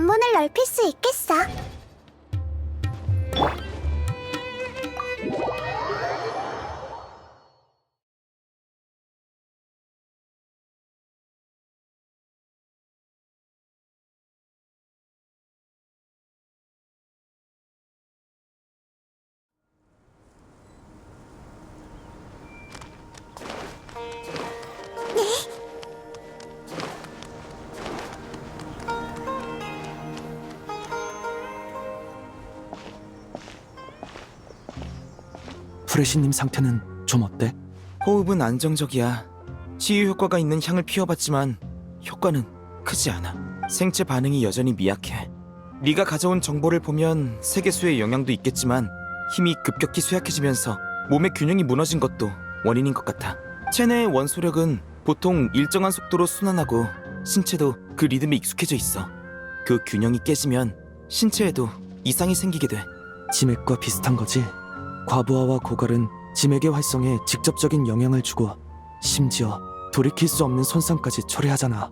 관문을 넓힐 수 있겠어. 프레시님 상태는 좀 어때? 호흡은 안정적이야. 치유 효과가 있는 향을 피워봤지만 효과는 크지 않아. 생체 반응이 여전히 미약해. 네가 가져온 정보를 보면 세계수의 영향도 있겠지만 힘이 급격히 쇠약해지면서 몸의 균형이 무너진 것도 원인인 것 같아. 체내의 원소력은 보통 일정한 속도로 순환하고 신체도 그 리듬에 익숙해져 있어. 그 균형이 깨지면 신체에도 이상이 생기게 돼. 지맥과 비슷한 거지? 과부하와 고갈은 지맥의 활성에 직접적인 영향을 주고 심지어 돌이킬 수 없는 손상까지 초래하잖아.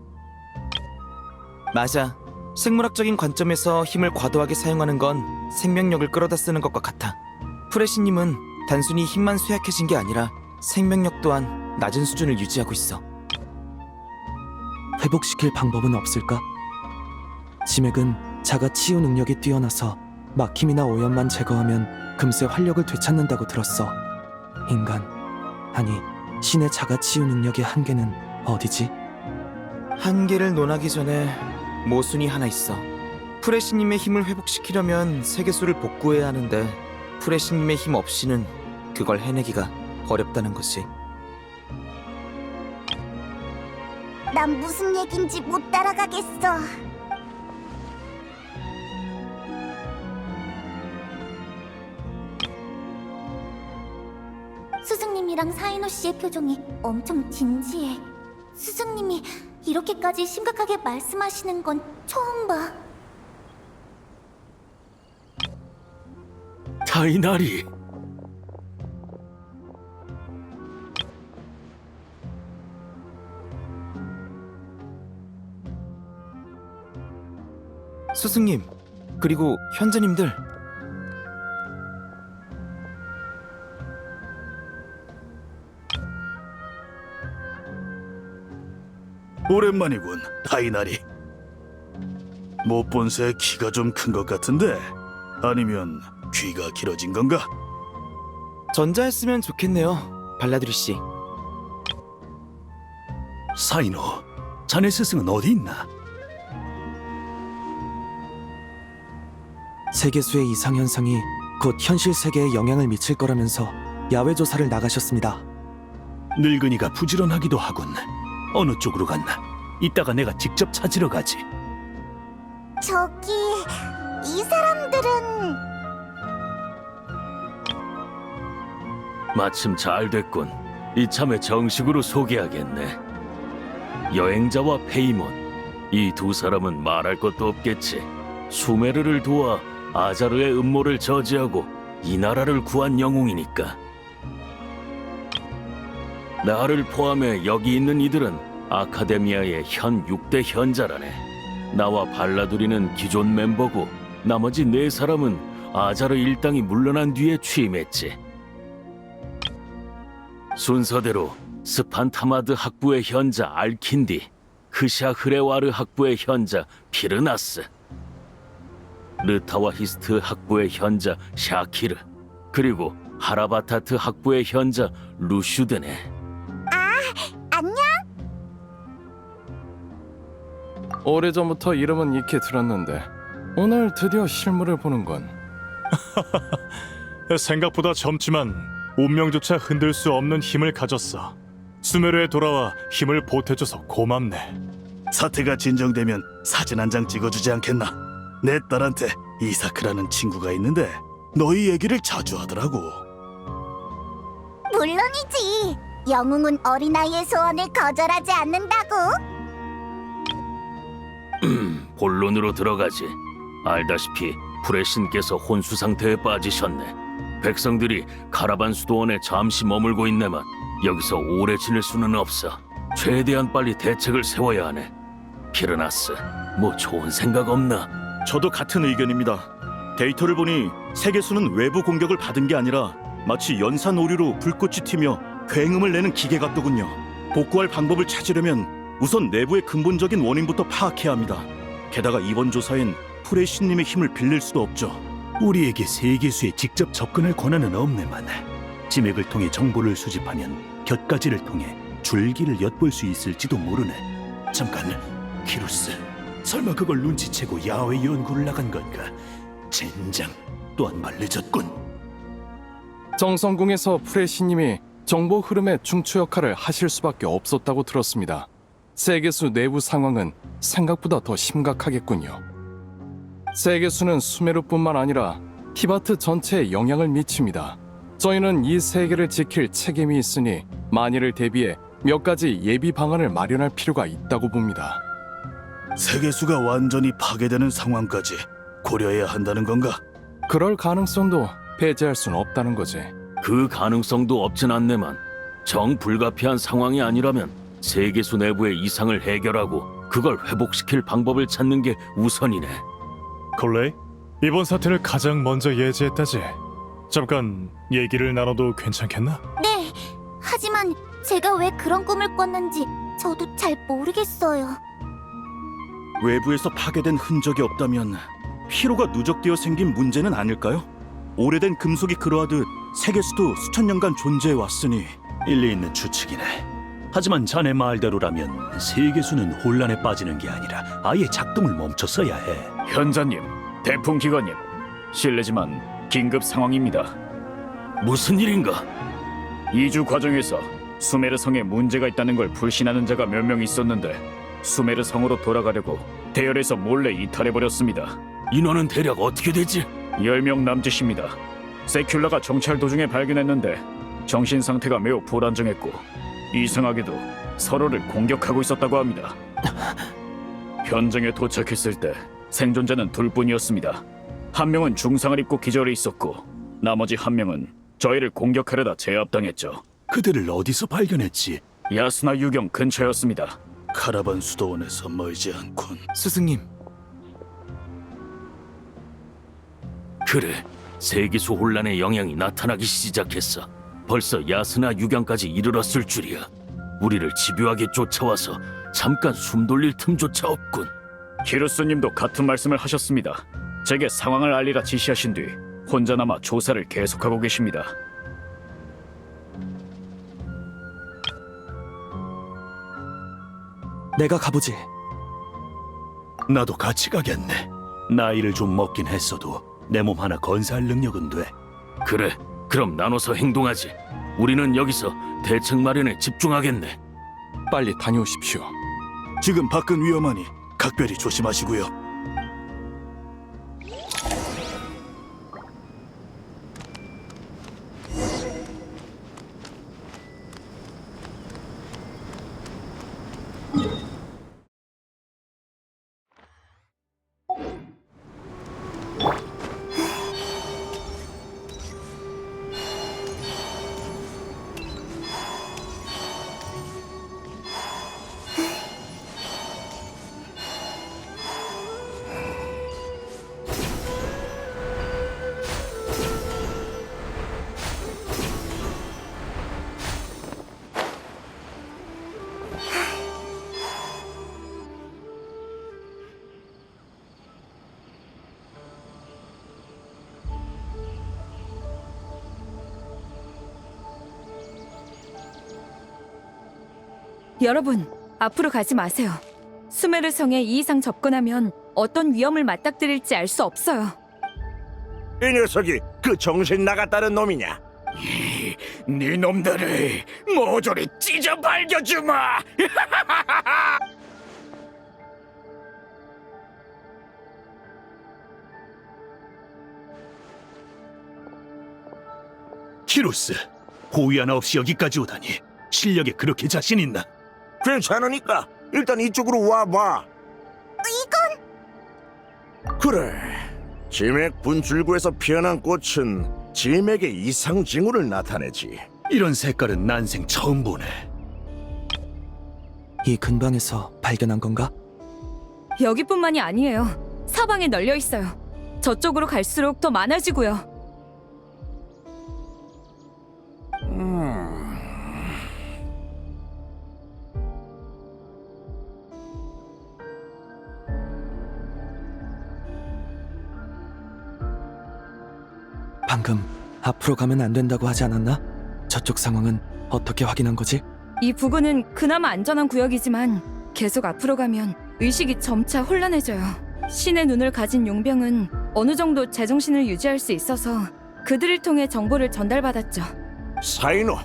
맞아. 생물학적인 관점에서 힘을 과도하게 사용하는 건 생명력을 끌어다 쓰는 것과 같아. 프레시님은 단순히 힘만 쇠약해진 게 아니라 생명력 또한 낮은 수준을 유지하고 있어. 회복시킬 방법은 없을까? 지맥은 자가 치유 능력이 뛰어나서 막힘이나 오염만 제거하면 금세 활력을 되찾는다고 들었어. 인간, 아니 신의 자가 치유 능력의 한계는 어디지? 한계를 논하기 전에 모순이 하나 있어. 프레시님의 힘을 회복시키려면 세계수를 복구해야 하는데 프레시님의 힘 없이는 그걸 해내기가 어렵다는 것이. 난 무슨 얘긴지 못 따라가겠어. 스승님이랑 사이노 씨의 표정이 엄청 진지해. 스승님이 이렇게까지 심각하게 말씀하시는 건 처음 봐. 타이나리, 스승님, 그리고 현자님들, 오랜만이군, 타이나리. 못 본 새 키가 좀 큰 것 같은데 아니면 귀가 길어진 건가? 전자였으면 좋겠네요, 발라드리 씨. 사이노, 자네 스승은 어디 있나? 세계수의 이상현상이 곧 현실 세계에 영향을 미칠 거라면서 야외 조사를 나가셨습니다. 늙은이가 부지런하기도 하군. 어느 쪽으로 갔나? 이따가 내가 직접 찾으러 가지. 저기, 이 사람들은... 마침 잘 됐군. 이참에 정식으로 소개하겠네. 여행자와 페이몬, 이 두 사람은 말할 것도 없겠지. 수메르를 도와 아자르의 음모를 저지하고 이 나라를 구한 영웅이니까. 나를 포함해 여기 있는 이들은 아카데미아의 현 6대 현자라네. 나와 발라두리는 기존 멤버고 나머지 4사람은 아자르 일당이 물러난 뒤에 취임했지. 순서대로 스판타마드 학부의 현자 알킨디, 크샤 흐레와르 학부의 현자 피르나스, 르타와 히스트 학부의 현자 샤키르, 그리고 하라바타트 학부의 현자 루슈드네. 안녕? 오래전부터 이름은 익히 들었는데 오늘 드디어 실물을 보는군. 생각보다 젊지만 운명조차 흔들 수 없는 힘을 가졌어. 수메르에 돌아와 힘을 보태줘서 고맙네. 사태가 진정되면 사진 한 장 찍어주지 않겠나? 내 딸한테 이사크라는 친구가 있는데 너희 얘기를 자주 하더라고. 물론이지. 영웅은 어린아이의 소원을 거절하지 않는다고. 본론으로 들어가지. 알다시피 프레신께서 혼수 상태에 빠지셨네. 백성들이 카라반 수도원에 잠시 머물고 있네만 여기서 오래 지낼 수는 없어. 최대한 빨리 대책을 세워야 하네. 피르나스, 뭐 좋은 생각 없나? 저도 같은 의견입니다. 데이터를 보니 세계수는 외부 공격을 받은 게 아니라 마치 연산 오류로 불꽃이 튀며 굉음을 내는 기계 같더군요. 복구할 방법을 찾으려면 우선 내부의 근본적인 원인부터 파악해야 합니다. 게다가 이번 조사엔 프레시님의 힘을 빌릴 수도 없죠. 우리에게 세계수에 직접 접근할 권한은 없네만. 지맥을 통해 정보를 수집하면 곁가지를 통해 줄기를 엿볼 수 있을지도 모르네. 잠깐, 키루스. 설마 그걸 눈치채고 야외 연구를 나간 건가? 젠장, 또 한 발 늦었군. 정성궁에서 프레시님이 정보 흐름의 중추 역할을 하실 수밖에 없었다고 들었습니다. 세계수 내부 상황은 생각보다 더 심각하겠군요. 세계수는 수메르뿐만 아니라 티바트 전체에 영향을 미칩니다. 저희는 이 세계를 지킬 책임이 있으니 만일을 대비해 몇 가지 예비 방안을 마련할 필요가 있다고 봅니다. 세계수가 완전히 파괴되는 상황까지 고려해야 한다는 건가? 그럴 가능성도 배제할 수는 없다는 거지. 그 가능성도 없진 않네만 정 불가피한 상황이 아니라면 세계수 내부의 이상을 해결하고 그걸 회복시킬 방법을 찾는 게 우선이네. 콜레이, 이번 사태를 가장 먼저 예지했다지. 잠깐 얘기를 나눠도 괜찮겠나? 네, 하지만 제가 왜 그런 꿈을 꿨는지 저도 잘 모르겠어요. 외부에서 파괴된 흔적이 없다면 피로가 누적되어 생긴 문제는 아닐까요? 오래된 금속이 그러하듯 세계수도 수천 년간 존재해 왔으니. 일리 있는 추측이네. 하지만 자네 말대로라면 세계수는 혼란에 빠지는 게 아니라 아예 작동을 멈췄어야 해. 현자님, 대풍기관님, 실례지만 긴급 상황입니다. 무슨 일인가? 이주 과정에서 수메르 성에 문제가 있다는 걸 불신하는 자가 몇 명 있었는데 수메르 성으로 돌아가려고 대열에서 몰래 이탈해버렸습니다. 인원은 대략 어떻게 되지? 10명 남짓입니다. 세큘라가 정찰 도중에 발견했는데 정신 상태가 매우 불안정했고 이상하게도 서로를 공격하고 있었다고 합니다. 현장에 도착했을 때 생존자는 둘뿐이었습니다. 한 명은 중상을 입고 기절해 있었고 나머지 한 명은 저희를 공격하려다 제압당했죠. 그들을 어디서 발견했지? 야스나 유경 근처였습니다. 카라반 수도원에서 멀지 않군. 스승님, 그래, 세계수 혼란의 영향이 나타나기 시작했어. 벌써 야스나 유경까지 이르렀을 줄이야. 우리를 집요하게 쫓아와서 잠깐 숨 돌릴 틈조차 없군. 키루스님도 같은 말씀을 하셨습니다. 제게 상황을 알리라 지시하신 뒤 혼자 남아 조사를 계속하고 계십니다. 내가 가보지. 나도 같이 가겠네. 나이를 좀 먹긴 했어도 내 몸 하나 건사할 능력은 돼. 그래, 그럼 나눠서 행동하지. 우리는 여기서 대책 마련에 집중하겠네. 빨리 다녀오십시오. 지금 밖은 위험하니 각별히 조심하시고요. 여러분, 앞으로 가지 마세요. 수메르 성에 이 이상 접근하면 어떤 위험을 맞닥뜨릴지 알 수 없어요. 이 녀석이 그 정신 나갔다는 놈이냐? 네 놈들을 모조리 찢어 발겨주마! 키루스, 호위 하나 없이 여기까지 오다니 실력에 그렇게 자신 있나? 괜찮으니까 일단 이쪽으로 와봐. 이건... 그래, 지맥 분출구에서 피어난 꽃은 지맥의 이상 징후를 나타내지. 이런 색깔은 난생 처음 보네. 이 근방에서 발견한 건가? 여기뿐만이 아니에요. 사방에 널려 있어요. 저쪽으로 갈수록 더 많아지고요. 방금 앞으로 가면 안 된다고 하지 않았나? 저쪽 상황은 어떻게 확인한 거지? 이 부근은 그나마 안전한 구역이지만 계속 앞으로 가면 의식이 점차 혼란해져요. 신의 눈을 가진 용병은 어느 정도 제정신을 유지할 수 있어서 그들을 통해 정보를 전달받았죠. 사인호,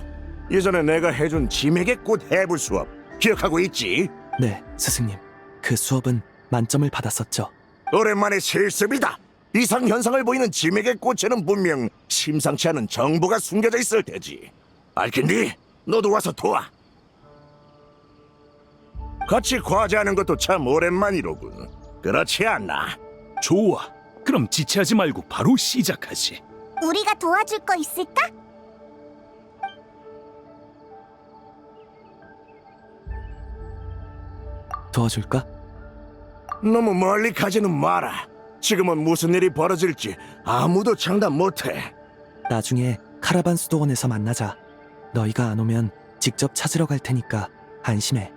예전에 내가 해준 지맥의 꽃 해부 수업 기억하고 있지? 네, 스승님. 그 수업은 만점을 받았었죠. 오랜만에 실습이다. 이상 현상을 보이는 지맥의 꽃에는 분명 심상치 않은 정보가 숨겨져 있을 테지. 알겠니? 너도 와서 도와. 같이 과제하는 것도 참 오랜만이로군. 그렇지 않나? 좋아. 그럼 지체하지 말고 바로 시작하지. 우리가 도와줄 거 있을까? 도와줄까? 너무 멀리 가지는 마라. 지금은 무슨 일이 벌어질지 아무도 장담 못해. 나중에 카라반 수도원에서 만나자. 너희가 안 오면 직접 찾으러 갈 테니까 안심해.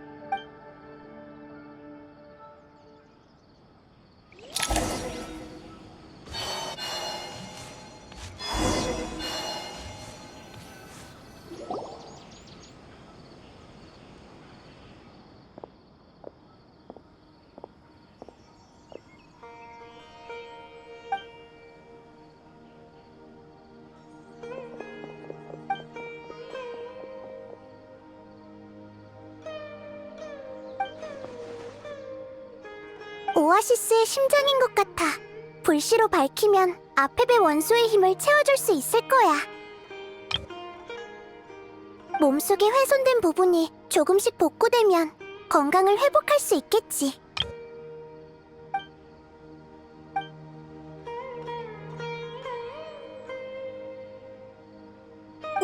오아시스의 심장인 것 같아. 불씨로 밝히면 아페베 원소의 힘을 채워줄 수 있을 거야. 몸속에 훼손된 부분이 조금씩 복구되면 건강을 회복할 수 있겠지.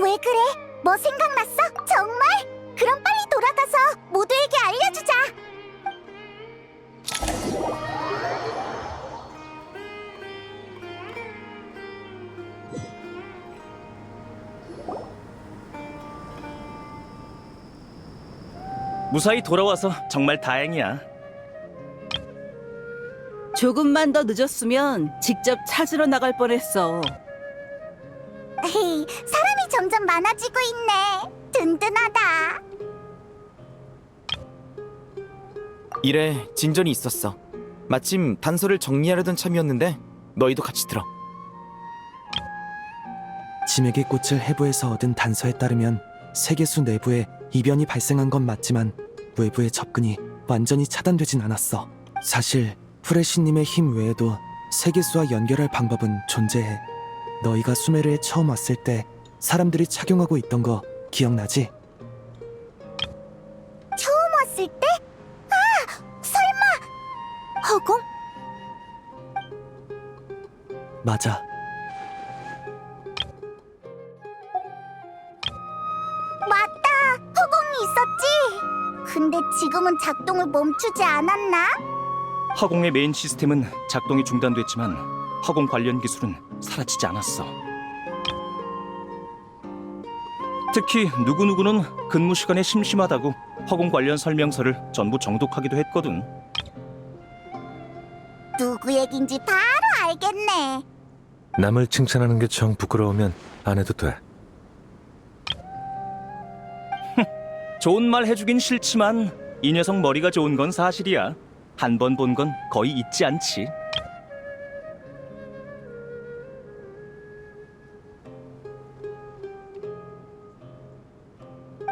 왜 그래? 뭐 생각났어? 정말? 그럼 빨리 돌아가서 모두에게 알려주자. 무사히 돌아와서 정말 다행이야. 조금만 더 늦었으면 직접 찾으러 나갈 뻔했어. 에이, 사람이 점점 많아지고 있네. 든든하다. 일에 진전이 있었어. 마침 단서를 정리하려던 참이었는데 너희도 같이 들어. 지맥의 꽃을 해부해서 얻은 단서에 따르면 세계수 내부에 이변이 발생한 건 맞지만 외부의 접근이 완전히 차단되진 않았어. 사실 프레시님의 힘 외에도 세계수와 연결할 방법은 존재해. 너희가 수메르에 처음 왔을 때 사람들이 착용하고 있던 거 기억나지? 처음 왔을 때? 아! 설마! 허공? 맞아. 맞다! 허공이 있었지! 근데 지금은 작동을 멈추지 않았나? 허공의 메인 시스템은 작동이 중단됐지만 허공 관련 기술은 사라지지 않았어. 특히 누구누구는 근무 시간에 심심하다고 허공 관련 설명서를 전부 정독하기도 했거든. 누구 얘긴지 바로 알겠네. 남을 칭찬하는 게 정 부끄러우면 안 해도 돼. 좋은 말 해주긴 싫지만 이 녀석 머리가 좋은 건 사실이야. 한 번 본 건 거의 잊지 않지.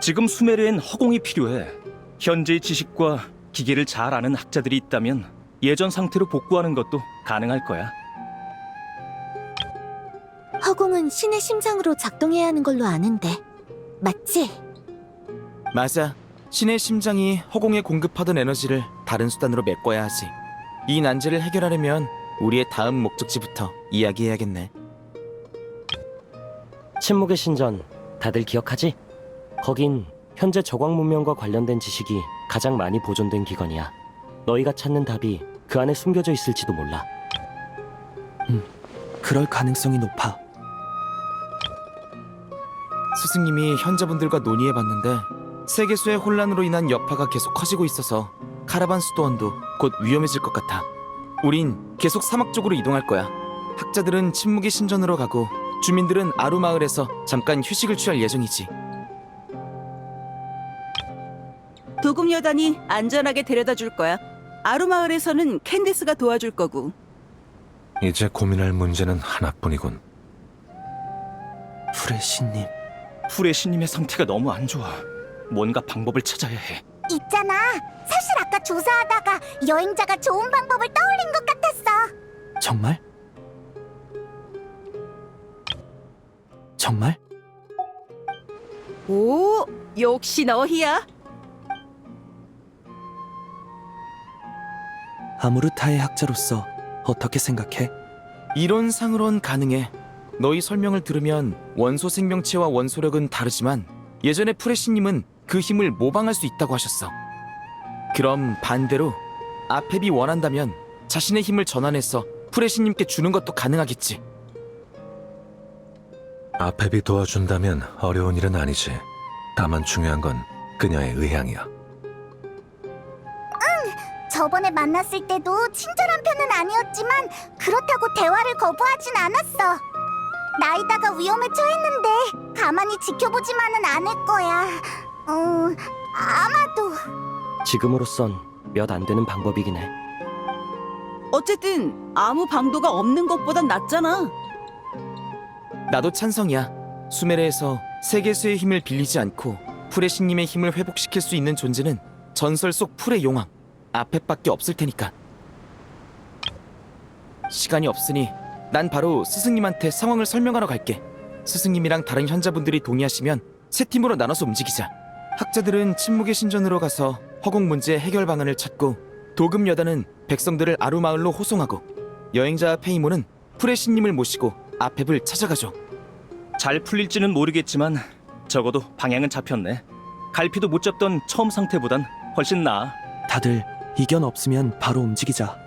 지금 수메르엔 허공이 필요해. 현재의 지식과 기계를 잘 아는 학자들이 있다면 예전 상태로 복구하는 것도 가능할 거야. 허공은 신의 심장으로 작동해야 하는 걸로 아는데 맞지? 맞아. 신의 심장이 허공에 공급하던 에너지를 다른 수단으로 메꿔야 하지. 이 난제를 해결하려면 우리의 다음 목적지부터 이야기해야겠네. 침묵의 신전 다들 기억하지? 거긴 현재 저광 문명과 관련된 지식이 가장 많이 보존된 기관이야. 너희가 찾는 답이 그 안에 숨겨져 있을지도 몰라. 그럴 가능성이 높아. 스승님이 현자분들과 논의해봤는데 세계수의 혼란으로 인한 여파가 계속 커지고 있어서 카라반 수도원도 곧 위험해질 것 같아. 우린 계속 사막 쪽으로 이동할 거야. 학자들은 침묵의 신전으로 가고 주민들은 아루 마을에서 잠깐 휴식을 취할 예정이지. 도금 여단이 안전하게 데려다 줄 거야. 아루마을에서는 캔디스가 도와줄 거고. 이제 고민할 문제는 하나뿐이군. 프레시님. 후레쉬님의 상태가 너무 안 좋아. 뭔가 방법을 찾아야 해. 있잖아. 사실 아까 조사하다가 여행자가 좋은 방법을 떠올린 것 같았어. 정말? 정말? 오, 역시 너희야. 아무르타의 학자로서 어떻게 생각해? 이론상으론 가능해. 너희 설명을 들으면 원소 생명체와 원소력은 다르지만 예전에 프레시님은 그 힘을 모방할 수 있다고 하셨어. 그럼 반대로 아펩이 원한다면 자신의 힘을 전환해서 프레시님께 주는 것도 가능하겠지. 아펩이 도와준다면 어려운 일은 아니지. 다만 중요한 건 그녀의 의향이야. 저번에 만났을 때도 친절한 편은 아니었지만 그렇다고 대화를 거부하진 않았어. 나이다가 위험에 처했는데 가만히 지켜보지만은 않을 거야. 아마도. 지금으로선 몇 안 되는 방법이긴 해. 어쨌든 아무 방도가 없는 것보단 낫잖아. 나도 찬성이야. 수메르에서 세계수의 힘을 빌리지 않고 프레시님의 힘을 회복시킬 수 있는 존재는 전설 속 풀의 용왕 아펩밖에 없을 테니까. 시간이 없으니 난 바로 스승님한테 상황을 설명하러 갈게. 스승님이랑 다른 현자분들이 동의하시면 세 팀으로 나눠서 움직이자. 학자들은 침묵의 신전으로 가서 허공 문제 해결 방안을 찾고, 도금 여단은 백성들을 아루 마을로 호송하고, 여행자 페이모는 프레시님을 모시고 아펩을 찾아가죠. 잘 풀릴지는 모르겠지만 적어도 방향은 잡혔네. 갈피도 못 잡던 처음 상태보단 훨씬 나아. 다들 이견 없으면 바로 움직이자.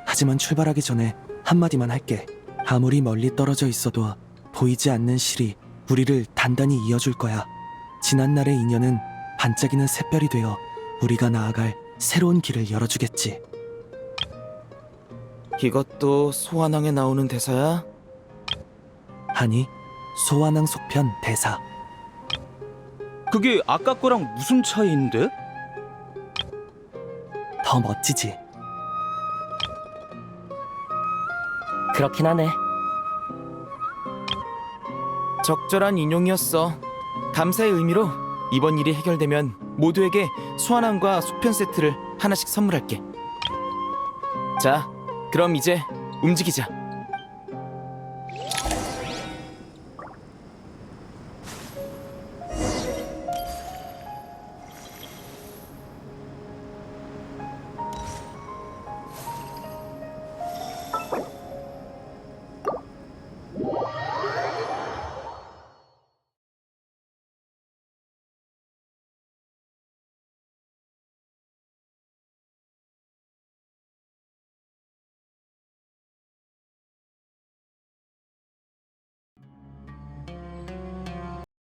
하지만 출발하기 전에 한마디만 할게. 아무리 멀리 떨어져 있어도 보이지 않는 실이 우리를 단단히 이어줄 거야. 지난날의 인연은 반짝이는 샛별이 되어 우리가 나아갈 새로운 길을 열어주겠지. 이것도 소환왕에 나오는 대사야? 아니, 소환왕 속편 대사. 그게 아까 거랑 무슨 차이인데? 더 멋지지? 그렇긴 하네. 적절한 인용이었어. 감사의 의미로 이번 일이 해결되면 모두에게 소환왕과 속편 세트를 하나씩 선물할게. 자, 그럼 이제 움직이자.